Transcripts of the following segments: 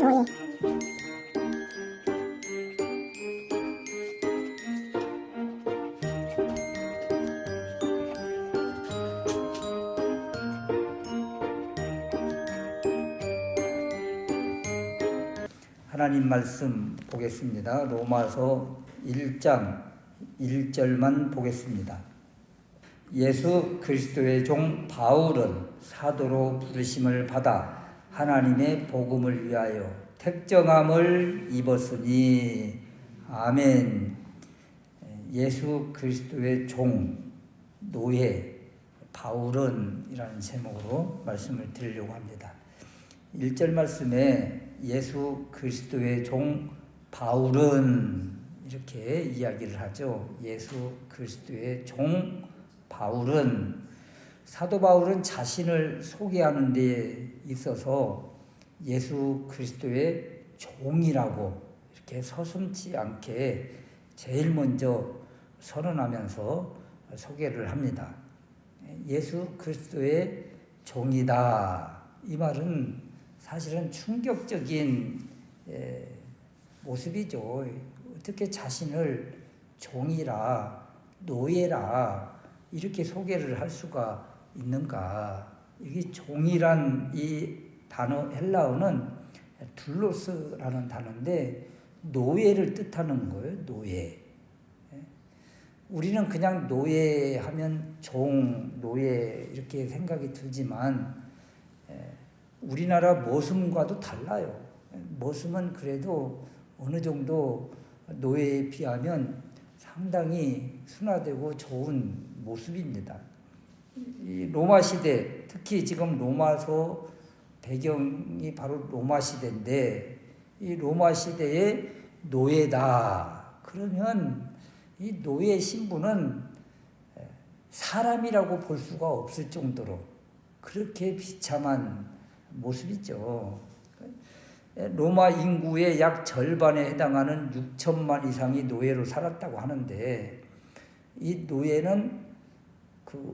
노예. 하나님 말씀 보겠습니다. 로마서 1장 1절만 보겠습니다. 예수 그리스도의 종 바울은 사도로 부르심을 받아 하나님의 복음을 위하여 택정함을 입었으니. 아멘. 예수 그리스도의 종, 노예, 바울은 이라는 제목으로 말씀을 드리려고 합니다. 1절 말씀에 예수 그리스도의 종 바울은 이렇게 이야기를 하죠. 예수 그리스도의 종 바울은, 사도 바울은 자신을 소개하는 데 있어서 예수 그리스도의 종이라고 이렇게 서슴지 않게 제일 먼저 선언하면서 소개를 합니다. 예수 그리스도의 종이다. 이 말은 사실은 충격적인 모습이죠. 어떻게 자신을 종이라, 노예라 이렇게 소개를 할 수가 있는가. 이게 종이란 이 단어, 헬라어는 둘로스라는 단어인데 노예를 뜻하는 거예요. 노예. 우리는 그냥 노예하면 종, 노예 이렇게 생각이 들지만 우리나라 모습과도 달라요. 모습은 그래도 어느 정도 노예에 비하면 상당히 순화되고 좋은 모습입니다. 이 로마 시대, 특히 지금 로마서 배경이 바로 로마 시대인데 이 로마 시대의 노예다. 그러면 이 노예 신분은 사람이라고 볼 수가 없을 정도로 그렇게 비참한 모습이죠. 로마 인구의 약 절반에 해당하는 6천만 이상이 노예로 살았다고 하는데 이 노예는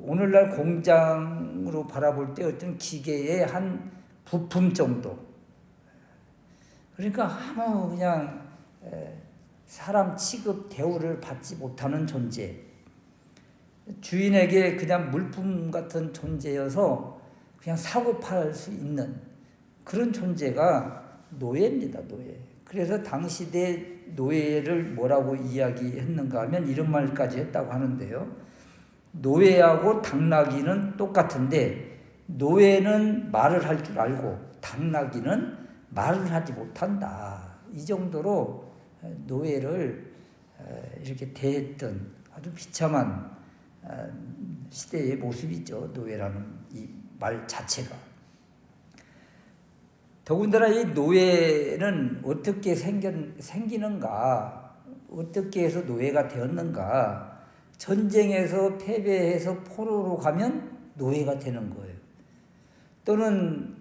오늘날 공장으로 바라볼 때 어떤 기계의 한 부품 정도. 그러니까 아무 그냥 사람 취급 대우를 받지 못하는 존재. 주인에게 그냥 물품 같은 존재여서 그냥 사고 팔 수 있는 그런 존재가 노예입니다. 노예. 그래서 당시대 노예를 뭐라고 이야기했는가 하면 이런 말까지 했다고 하는데요. 노예하고 당나귀는 똑같은데 노예는 말을 할 줄 알고 당나귀는 말을 하지 못한다. 이 정도로 노예를 이렇게 대했던 아주 비참한 시대의 모습이죠. 노예라는 이 말 자체가. 더군다나 이 노예는 어떻게 생기는가, 어떻게 해서 노예가 되었는가. 전쟁에서 패배해서 포로로 가면 노예가 되는 거예요. 또는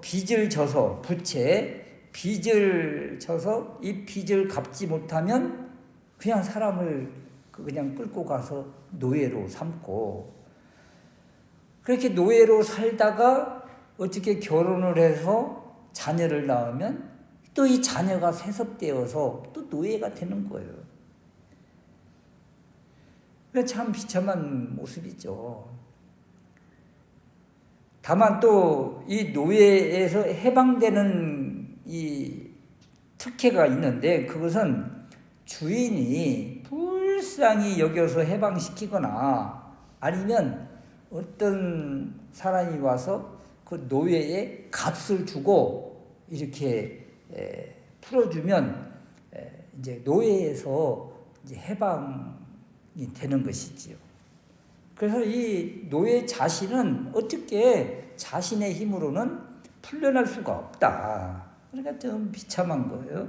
빚을 져서, 부채 빚을 져서 이 빚을 갚지 못하면 그냥 사람을 그냥 끌고 가서 노예로 삼고, 그렇게 노예로 살다가 어떻게 결혼을 해서 자녀를 낳으면 또 이 자녀가 세습되어서 또 노예가 되는 거예요. 참 비참한 모습이죠. 다만 또 이 노예에서 해방되는 이 특혜가 있는데 그것은 주인이 불쌍히 여겨서 해방시키거나 아니면 어떤 사람이 와서 그 노예의 값을 주고 이렇게 풀어주면 이제 노예에서 이제 해방이 되는 것이지요. 그래서 이 노예 자신은 어떻게 자신의 힘으로는 풀려날 수가 없다. 그러니까 좀 비참한 거예요.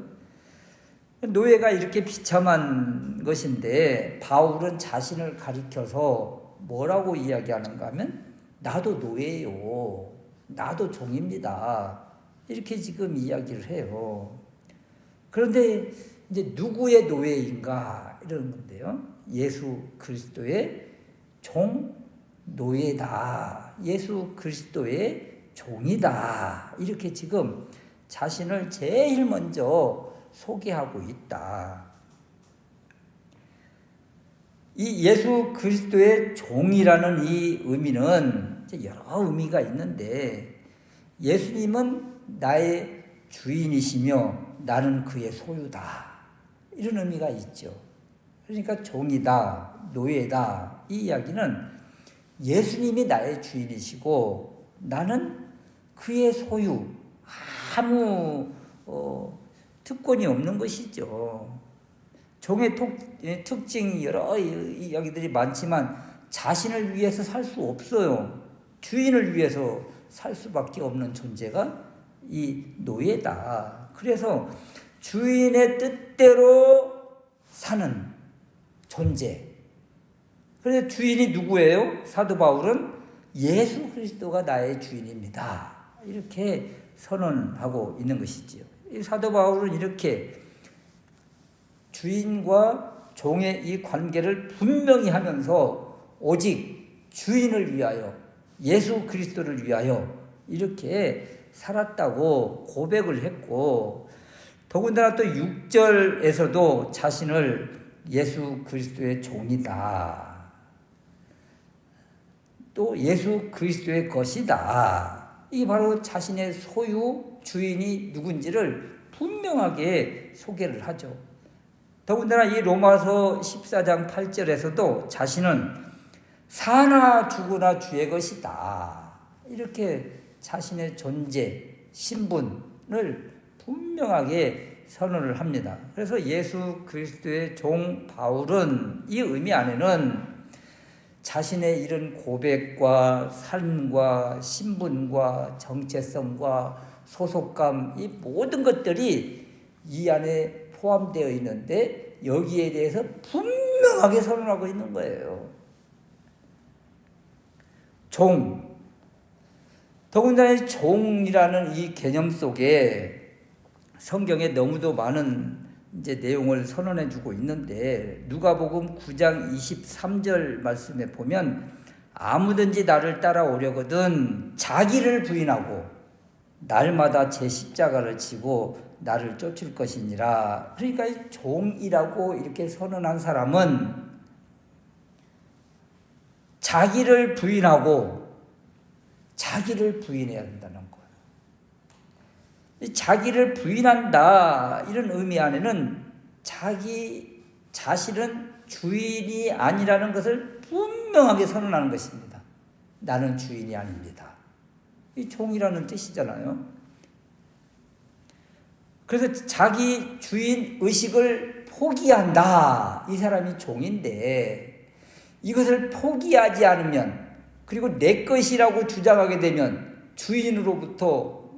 노예가 이렇게 비참한 것인데 바울은 자신을 가리켜서 뭐라고 이야기하는가 하면 나도 노예요. 나도 종입니다. 이렇게 지금 이야기를 해요. 그런데 이제 누구의 노예인가 이런 건데요. 예수 그리스도의 종, 노예다. 예수 그리스도의 종이다. 이렇게 지금 자신을 제일 먼저 소개하고 있다. 이 예수 그리스도의 종이라는 이 의미는 여러 의미가 있는데, 예수님은 나의 주인이시며 나는 그의 소유다, 이런 의미가 있죠. 그러니까 종이다, 노예다, 이 이야기는 예수님이 나의 주인이시고 나는 그의 소유, 아무 특권이 없는 것이죠. 종의 특징이 여러 이야기들이 많지만 자신을 위해서 살 수 없어요. 주인을 위해서 살 수밖에 없는 존재가 이 노예다. 그래서 주인의 뜻대로 사는 존재. 그래서 주인이 누구예요? 사도 바울은 예수 그리스도가 나의 주인입니다, 이렇게 선언하고 있는 것이지요. 이 사도 바울은 이렇게 주인과 종의 이 관계를 분명히 하면서 오직 주인을 위하여, 예수 그리스도를 위하여 이렇게 살았다고 고백을 했고, 더군다나 또 6절에서도 자신을 예수 그리스도의 종이다, 또 예수 그리스도의 것이다, 이게 바로 자신의 소유, 주인이 누군지를 분명하게 소개를 하죠. 더군다나 이 로마서 14장 8절에서도 자신은 사나 죽으나 주의 것이다, 이렇게 자신의 존재, 신분을 분명하게 선언을 합니다. 그래서 예수 그리스도의 종 바울은 이 의미 안에는 자신의 이런 고백과 삶과 신분과 정체성과 소속감, 이 모든 것들이 이 안에 포함되어 있는데 여기에 대해서 분명하게 선언하고 있는 거예요. 종. 더군다나 종이라는 이 개념 속에 성경에 너무도 많은 내용을 선언해 주고 있는데, 누가복음 9장 23절 말씀에 보면 아무든지 나를 따라오려거든 자기를 부인하고 날마다 제 십자가를 지고 나를 쫓을 것이니라. 그러니까 이 종이라고 이렇게 선언한 사람은 자기를 부인하고 자기를 부인해야 된다는 거예요. 자기를 부인한다, 이런 의미 안에는 자기 자신은 주인이 아니라는 것을 분명하게 선언하는 것입니다. 나는 주인이 아닙니다. 이 종이라는 뜻이잖아요. 그래서 자기 주인 의식을 포기한다, 이 사람이 종인데, 이것을 포기하지 않으면, 그리고 내 것이라고 주장하게 되면 주인으로부터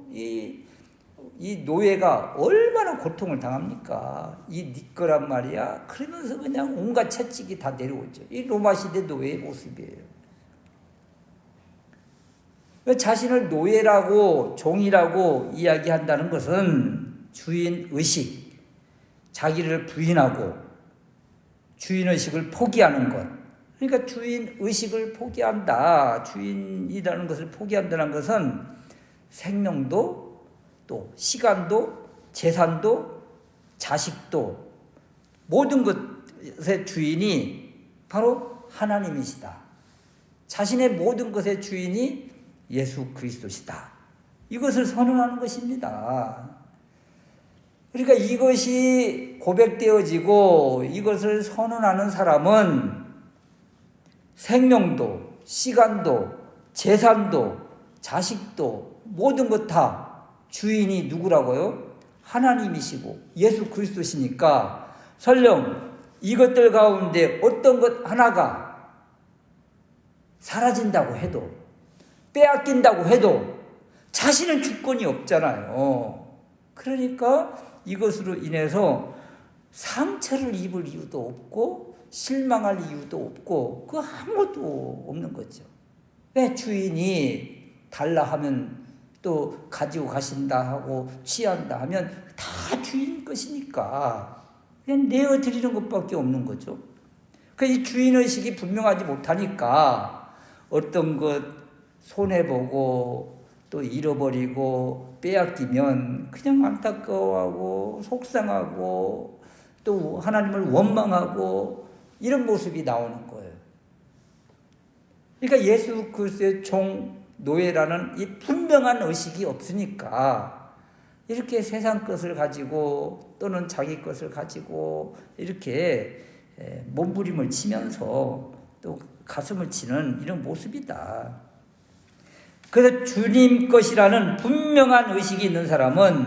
이 노예가 얼마나 고통을 당합니까? 이 네 거란 말이야. 그러면서 그냥 온갖 채찍이 다 내려오죠. 이 로마 시대 노예의 모습이에요. 자신을 노예라고, 종이라고 이야기한다는 것은 주인 의식, 자기를 부인하고 주인 의식을 포기하는 것. 그러니까 주인 의식을 포기한다, 주인이라는 것을 포기한다는 것은 생명도, 또 시간도, 재산도, 자식도, 모든 것의 주인이 바로 하나님이시다. 자신의 모든 것의 주인이 예수 그리스도시다. 이것을 선언하는 것입니다. 그러니까 이것이 고백되어지고 이것을 선언하는 사람은 생명도, 시간도, 재산도, 자식도, 모든 것 다 주인이 누구라고요? 하나님이시고 예수 그리스도시니까, 설령 이것들 가운데 어떤 것 하나가 사라진다고 해도, 빼앗긴다고 해도 자신은 주권이 없잖아요. 그러니까 이것으로 인해서 상처를 입을 이유도 없고 실망할 이유도 없고 그 아무것도 없는 거죠. 왜? 주인이 달라 하면 또 가지고 가신다 하고 취한다 하면 다 주인 것이니까 그냥 내어드리는 것밖에 없는 거죠. 이 주인의식이 분명하지 못하니까 어떤 것 손해보고 또 잃어버리고 빼앗기면 그냥 안타까워하고 속상하고 또 하나님을 원망하고 이런 모습이 나오는 거예요. 그러니까 예수 그리스도의 종 노예라는 이 분명한 의식이 없으니까 이렇게 세상 것을 가지고 또는 자기 것을 가지고 이렇게 몸부림을 치면서 또 가슴을 치는 이런 모습이다. 그래서 주님 것이라는 분명한 의식이 있는 사람은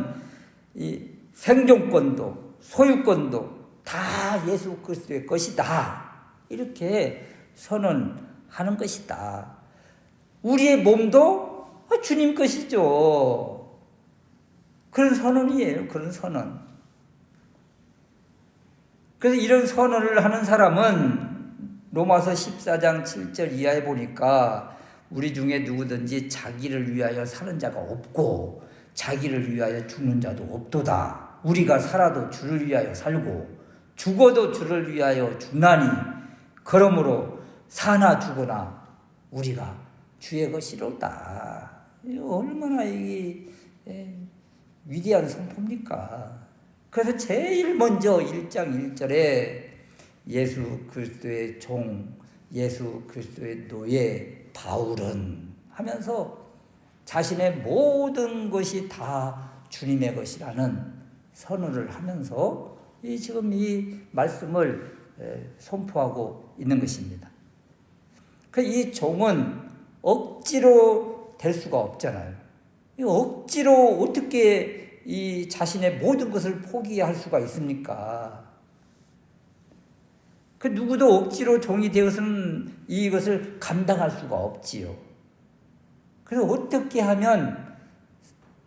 이 생존권도 소유권도 다 예수 그리스도의 것이다. 이렇게 선언하는 것이다. 우리의 몸도 주님 것이죠. 그런 선언이에요. 그런 선언. 그래서 이런 선언을 하는 사람은 로마서 14장 7절 이하에 보니까 우리 중에 누구든지 자기를 위하여 사는 자가 없고 자기를 위하여 죽는 자도 없도다. 우리가 살아도 주를 위하여 살고 죽어도 주를 위하여 죽나니 그러므로 사나 죽으나 우리가 주의 것이로다. 얼마나 이 위대한 선포입니까? 그래서 제일 먼저 1장 1절에 예수 그리스도의 종, 예수 그리스도의 노예 바울은 하면서 자신의 모든 것이 다 주님의 것이라는 선언을 하면서 지금 이 말씀을 선포하고 있는 것입니다. 이 종은 억지로 될 수가 없잖아요. 억지로 어떻게 이 자신의 모든 것을 포기할 수가 있습니까? 누구도 억지로 종이 되어서는 이것을 감당할 수가 없지요. 그래서 어떻게 하면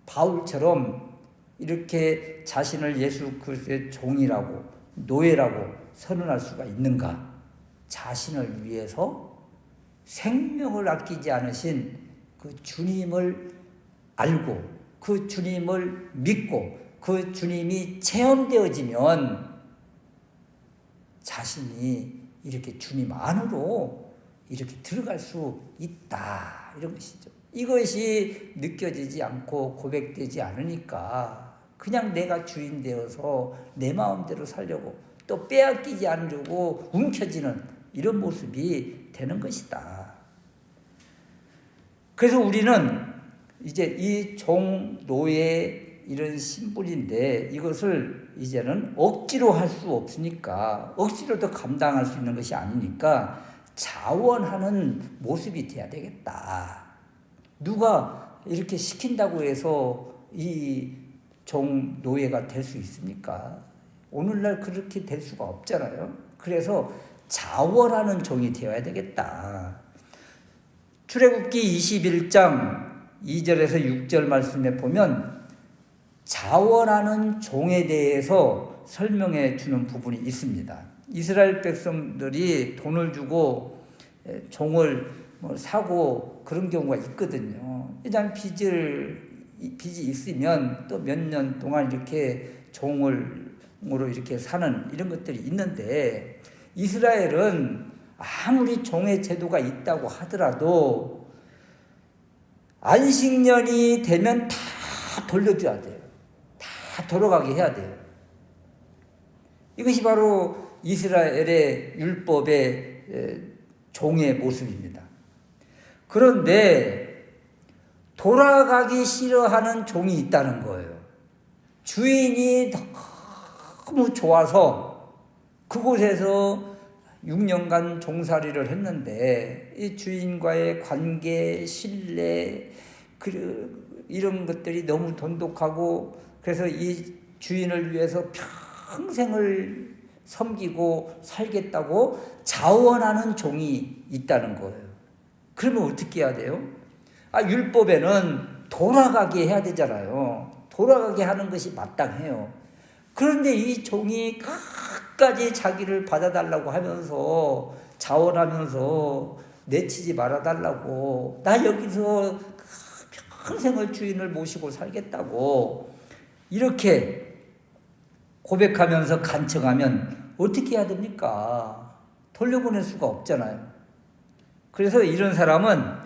바울처럼 이렇게 자신을 예수 그리스도의 종이라고 노예라고 선언할 수가 있는가? 자신을 위해서 생명을 아끼지 않으신 그 주님을 알고 그 주님을 믿고 그 주님이 체험되어지면 자신이 이렇게 주님 안으로 이렇게 들어갈 수 있다. 이런 것이죠. 이것이 느껴지지 않고 고백되지 않으니까 그냥 내가 주인 되어서 내 마음대로 살려고 또 빼앗기지 않으려고 움켜쥐는 이런 모습이 되는 것이다. 그래서 우리는 이제 이 종, 노예 이런 신분인데 이것을 이제는 억지로 할 수 없으니까 억지로도 감당할 수 있는 것이 아니니까 자원하는 모습이 돼야 되겠다. 누가 이렇게 시킨다고 해서 이 종, 노예가 될 수 있습니까? 오늘날 그렇게 될 수가 없잖아요. 그래서 자원하는 종이 되어야 되겠다. 출애굽기 21장 2절에서 6절 말씀에 보면 자원하는 종에 대해서 설명해 주는 부분이 있습니다. 이스라엘 백성들이 돈을 주고 종을 사고 그런 경우가 있거든요. 일단 빚이 있으면 또 몇 년 동안 이렇게 종으로 이렇게 사는 이런 것들이 있는데 이스라엘은 아무리 종의 제도가 있다고 하더라도 안식년이 되면 다 돌려줘야 돼요. 다 돌아가게 해야 돼요. 이것이 바로 이스라엘의 율법의 종의 모습입니다. 그런데 돌아가기 싫어하는 종이 있다는 거예요. 주인이 너무 좋아서 그곳에서 6년간 종살이를 했는데 이 주인과의 관계, 신뢰 이런 것들이 너무 돈독하고 그래서 이 주인을 위해서 평생을 섬기고 살겠다고 자원하는 종이 있다는 거예요. 그러면 어떻게 해야 돼요? 율법에는 돌아가게 해야 되잖아요. 돌아가게 하는 것이 마땅해요. 그런데 이 종이 끝까지 자기를 받아달라고 하면서 자원하면서 내치지 말아달라고 나 여기서 평생을 주인을 모시고 살겠다고 이렇게 고백하면서 간청하면 어떻게 해야 됩니까? 돌려보낼 수가 없잖아요. 그래서 이런 사람은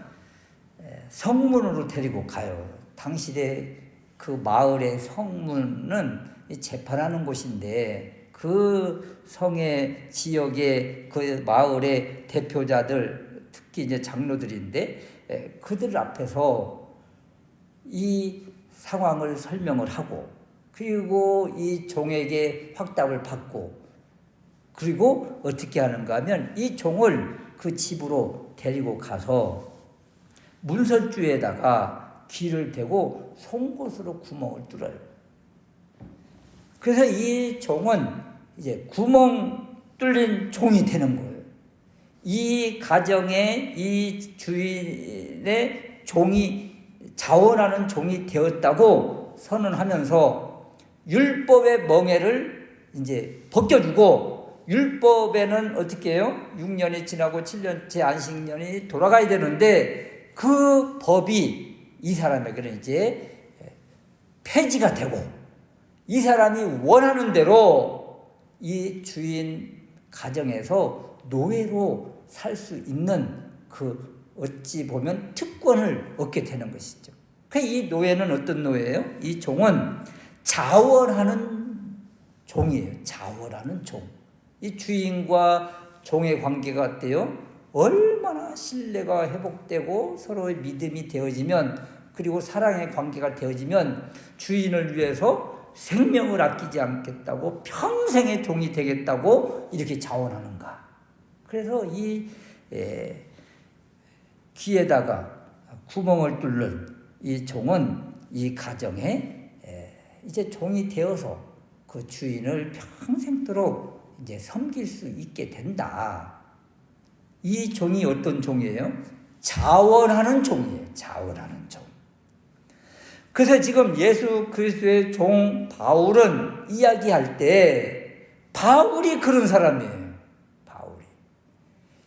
성문으로 데리고 가요. 당시에 그 마을의 성문은 재판하는 곳인데 그 성의 지역의 그 마을의 대표자들, 특히 이제 장로들인데 그들 앞에서 이 상황을 설명을 하고, 그리고 이 종에게 확답을 받고, 그리고 어떻게 하는가 하면 이 종을 그 집으로 데리고 가서 문설주에다가 귀를 대고 송곳으로 구멍을 뚫어요. 그래서 이 종은 이제 구멍 뚫린 종이 되는 거예요. 이 가정에 이 주인의 종이 자원하는 종이 되었다고 선언하면서 율법의 멍에를 이제 벗겨주고, 율법에는 어떻게 해요? 6년이 지나고 7년째 안식년이 돌아가야 되는데 그 법이 이 사람에게는 이제 폐지가 되고, 이 사람이 원하는 대로 이 주인 가정에서 노예로 살 수 있는 그 어찌 보면 특권을 얻게 되는 것이죠. 이 노예는 어떤 노예예요? 이 종은 자원하는 종이에요. 자원하는 종. 이 주인과 종의 관계가 어때요? 얼마나 신뢰가 회복되고 서로의 믿음이 되어지면, 그리고 사랑의 관계가 되어지면 주인을 위해서 생명을 아끼지 않겠다고, 평생의 종이 되겠다고 이렇게 자원하는가. 그래서 이 귀에다가 구멍을 뚫는 이 종은 이 가정에 이제 종이 되어서 그 주인을 평생도록 이제 섬길 수 있게 된다. 이 종이 어떤 종이에요? 자원하는 종이에요. 자원하는 종. 그래서 지금 예수 그리스도의 종 바울은 이야기할 때 바울이 그런 사람이에요. 바울이.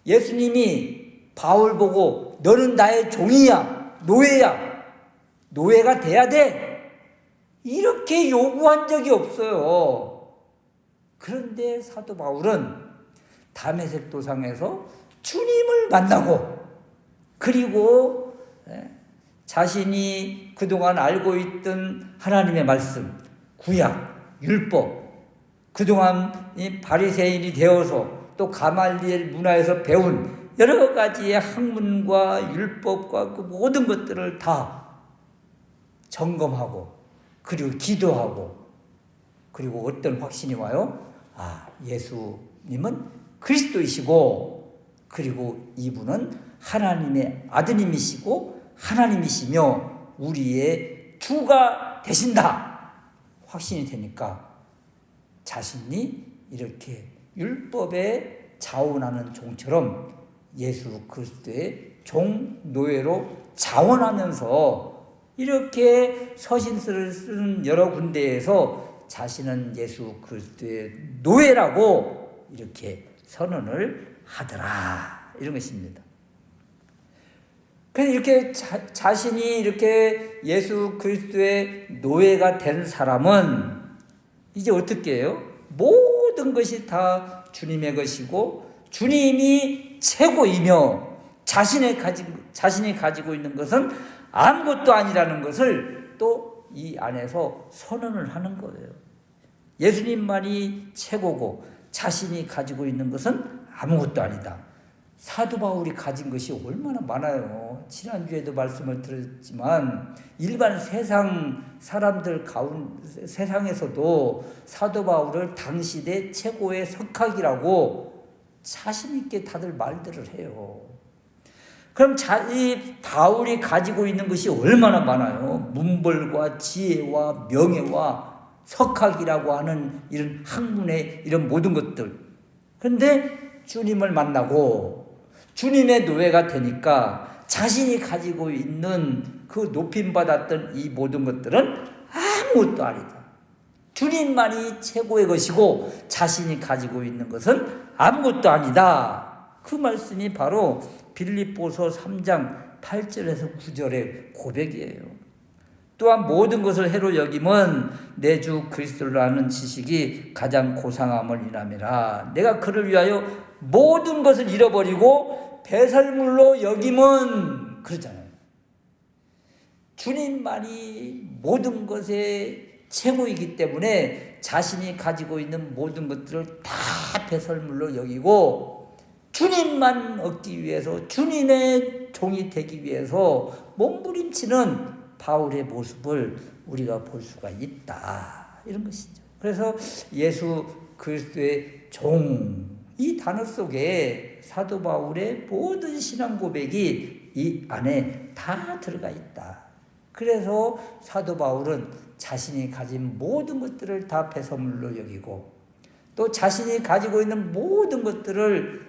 예수님이 바울 보고 너는 나의 종이야, 노예야, 노예가 돼야 돼, 이렇게 요구한 적이 없어요. 그런데 사도 바울은 다메섹 도상에서 주님을 만나고, 그리고 자신이 그동안 알고 있던 하나님의 말씀, 구약, 율법, 그동안 바리새인이 되어서 또 가말리엘 문화에서 배운 여러 가지의 학문과 율법과 그 모든 것들을 다 점검하고, 그리고 기도하고, 그리고 어떤 확신이 와요? 예수님은 그리스도이시고, 그리고 이분은 하나님의 아드님이시고 하나님이시며 우리의 주가 되신다. 확신이 되니까 자신이 이렇게 율법에 자원하는 종처럼 예수 그리스도의 종 노예로 자원하면서 이렇게 서신서를 쓰는 여러 군데에서 자신은 예수 그리스도의 노예라고 이렇게 선언을 하더라, 이런 것입니다. 그래서 이렇게 자신이 이렇게 예수 그리스도의 노예가 된 사람은 이제 어떻게 해요? 모든 것이 다 주님의 것이고 주님이 최고이며 자신이 가지고 있는 것은 아무것도 아니라는 것을 또 이 안에서 선언을 하는 거예요. 예수님만이 최고고 자신이 가지고 있는 것은 아무것도 아니다. 사도 바울이 가진 것이 얼마나 많아요. 지난주에도 말씀을 드렸지만 일반 세상 사람들 세상에서도 사도 바울을 당시대 최고의 석학이라고 자신 있게 다들 말들을 해요. 그럼 이 바울이 가지고 있는 것이 얼마나 많아요. 문벌과 지혜와 명예와 석학이라고 하는 이런 학문의 이런 모든 것들. 그런데 주님을 만나고 주님의 노예가 되니까 자신이 가지고 있는 그 높임받았던 이 모든 것들은 아무것도 아니다. 주님만이 최고의 것이고 자신이 가지고 있는 것은 아무것도 아니다. 그 말씀이 바로 빌립보서 3장 8절에서 9절의 고백이에요. 또한 모든 것을 해로 여김은 내 주 그리스도를 아는 지식이 가장 고상함을 인함이라. 내가 그를 위하여 모든 것을 잃어버리고 배설물로 여김은, 그러잖아요. 주님만이 모든 것의 최고이기 때문에 자신이 가지고 있는 모든 것들을 다 배설물로 여기고 주님만 얻기 위해서, 주님의 종이 되기 위해서 몸부림치는 바울의 모습을 우리가 볼 수가 있다, 이런 것이죠. 그래서 예수 그리스도의 종, 이 단어 속에 사도 바울의 모든 신앙 고백이 이 안에 다 들어가 있다. 그래서 사도 바울은 자신이 가진 모든 것들을 다 배설물로 여기고 또 자신이 가지고 있는 모든 것들을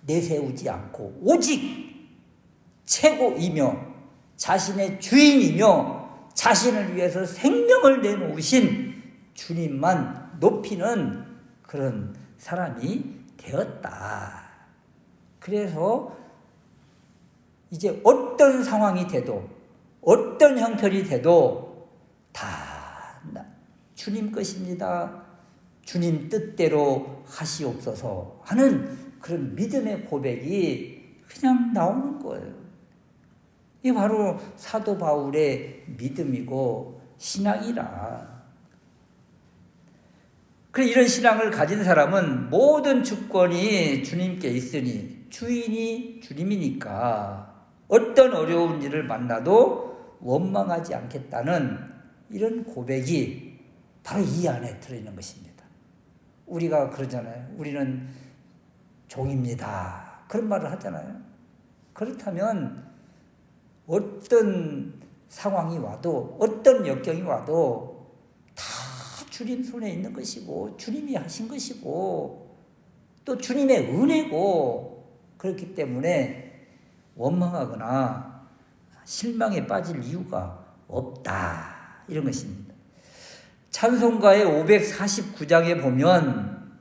내세우지 않고 오직 최고이며 자신의 주인이며 자신을 위해서 생명을 내놓으신 주님만 높이는 그런 사람이 되었다. 그래서 이제 어떤 상황이 돼도 어떤 형편이 돼도 다 주님 것입니다. 주님 뜻대로 하시옵소서 하는 그런 믿음의 고백이 그냥 나오는 거예요. 이게 바로 사도 바울의 믿음이고 신앙이라. 그래, 이런 신앙을 가진 사람은 모든 주권이 주님께 있으니 주인이 주님이니까 어떤 어려운 일을 만나도 원망하지 않겠다는 이런 고백이 바로 이 안에 들어있는 것입니다. 우리가 그러잖아요. 우리는 종입니다. 그런 말을 하잖아요. 그렇다면 어떤 상황이 와도 어떤 역경이 와도 다 주님 손에 있는 것이고 주님이 하신 것이고 또 주님의 은혜고 그렇기 때문에 원망하거나 실망에 빠질 이유가 없다, 이런 것입니다. 찬송가의 549장에 보면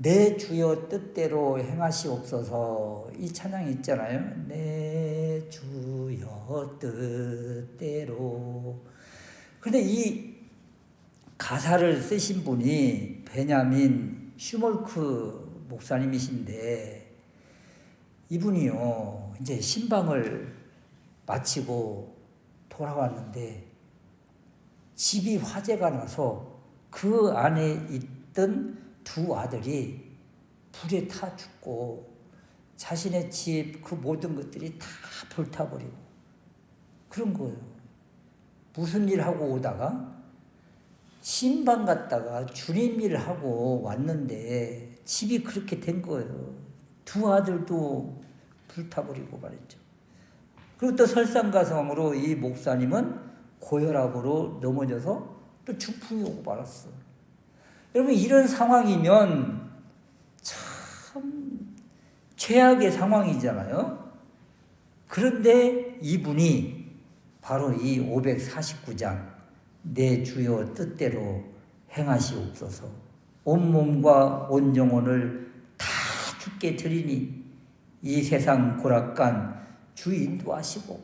내 주여 뜻대로 행하시옵소서, 이 찬양이 있잖아요. 내 주여 뜻대로. 그런데 이 가사를 쓰신 분이 베냐민 슈몰크 목사님이신데 이분이요, 이제 신방을 마치고 돌아왔는데 집이 화재가 나서 그 안에 있던 두 아들이 불에 타 죽고 자신의 집 그 모든 것들이 다 불타버리고 그런 거예요. 무슨 일 하고 오다가 신방 갔다가 주님 일을 하고 왔는데 집이 그렇게 된 거예요. 두 아들도 불타버리고 말했죠. 그리고 또 설상가상으로 이 목사님은 고혈압으로 넘어져서 또 중풍이 오고 말았어. 여러분, 이런 상황이면 참 최악의 상황이잖아요. 그런데 이분이 바로 이 549장 내 주여 뜻대로 행하시옵소서, 온몸과 온 영혼을 다 주께 드리니 이 세상 고락간 주 인도하시고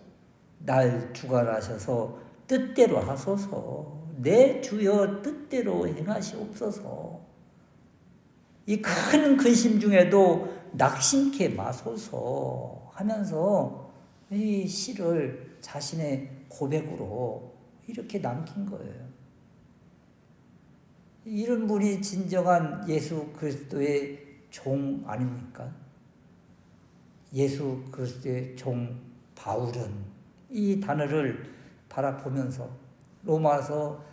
날 주관하셔서 뜻대로 하소서, 내 주여 뜻대로 행하시옵소서, 이 큰 근심 중에도 낙심케 마소서 하면서 이 시를 자신의 고백으로 이렇게 남긴 거예요. 이런 분이 진정한 예수 그리스도의 종 아닙니까? 예수 그리스도의 종 바울은 이 단어를 바라보면서 로마서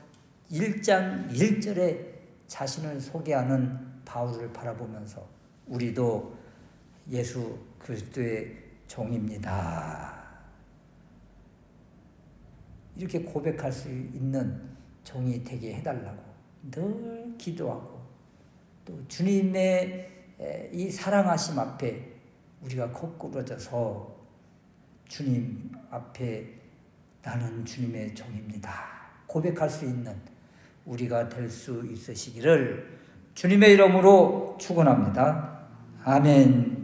1장 1절에 자신을 소개하는 바울을 바라보면서 우리도 예수 그리스도의 종입니다, 이렇게 고백할 수 있는 종이 되게 해달라고 늘 기도하고 또 주님의 이 사랑하심 앞에 우리가 거꾸러져서 주님 앞에 나는 주님의 종입니다 고백할 수 있는 우리가 될 수 있으시기를 주님의 이름으로 축원합니다. 아멘.